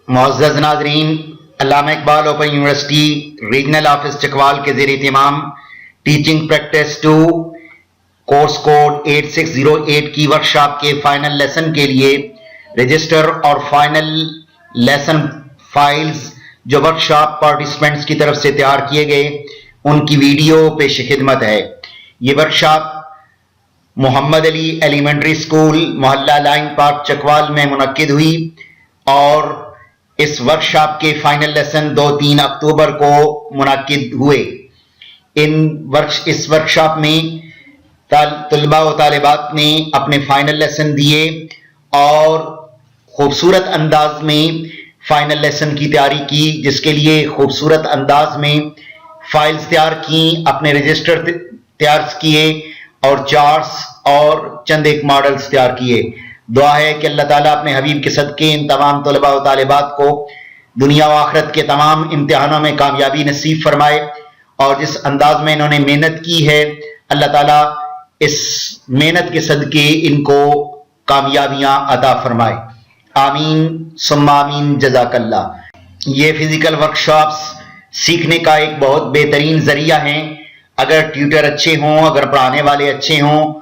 معزز ناظرین، علامہ Iqbal open university regional office Chakwal کے زیر اہتمام ٹیچنگ پریکٹس 2 کورس کوڈ 8608 کی ورکشاپ کے فائنل لیسن کے لیے رجسٹر اور فائنل لیسن فائلز جو ورکشاپ پارٹیسپینٹس کی طرف سے تیار کیے گئے ان کی ویڈیو پیش خدمت ہے۔ یہ ورکشاپ محمد علی ایلیمنٹری اسکول محلہ لائن پارک چکوال میں منعقد ہوئی اور اس ورکشاپ کے فائنل لیسن 2-3 اکتوبر کو منعقد ہوئے۔ اس ورکشاپ میں طلباء و طالبات نے اپنے فائنل لیسن دیے اور خوبصورت انداز میں فائنل لیسن کی تیاری کی، جس کے لیے خوبصورت انداز میں فائلز تیار کی، اپنے رجسٹر تیار کیے اور چارٹس اور چند ایک ماڈلز تیار کیے۔ دعا ہے کہ اللہ تعالیٰ اپنے حبیب کے صدقے ان تمام طلباء و طالبات کو دنیا و آخرت کے تمام امتحانوں میں کامیابی نصیب فرمائے، اور جس انداز میں انہوں نے محنت کی ہے اللہ تعالیٰ اس محنت کے صدقے ان کو کامیابیاں عطا فرمائے۔ آمین ثم آمین، جزاک اللہ۔ یہ فزیکل ورکشاپس سیکھنے کا ایک بہت بہترین ذریعہ ہیں۔ اگر ٹیوٹر اچھے ہوں، اگر پڑھانے والے اچھے ہوں،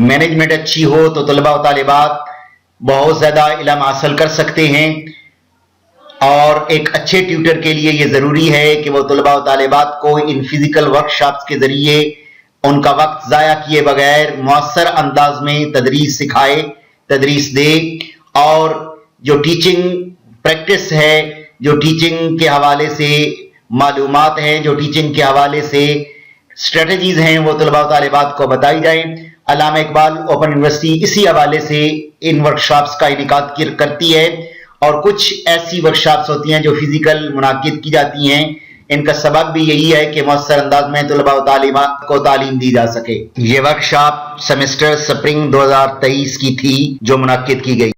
مینجمنٹ اچھی ہو تو طلباء و طالبات بہت زیادہ علم حاصل کر سکتے ہیں، اور ایک اچھے ٹیوٹر کے لیے یہ ضروری ہے کہ وہ طلباء و طالبات کو ان فزیکل ورکشاپس کے ذریعے ان کا وقت ضائع کیے بغیر مؤثر انداز میں تدریس سکھائے، تدریس دے، اور جو ٹیچنگ پریکٹس ہے، جو ٹیچنگ کے حوالے سے معلومات ہیں، جو ٹیچنگ کے حوالے سے اسٹریٹجیز ہیں، وہ طلباء و طالبات کو بتائی جائیں۔ علامہ اقبال اوپن یونیورسٹی اسی حوالے سے ان ورکشاپس کا انعقاد کرتی ہے، اور کچھ ایسی ورکشاپس ہوتی ہیں جو فزیکل منعقد کی جاتی ہیں۔ ان کا سبب بھی یہی ہے کہ مؤثر انداز میں طلباء و طالبات کو تعلیم دی جا سکے۔ یہ ورکشاپ سیمسٹر سپرنگ 2023 کی تھی جو منعقد کی گئی۔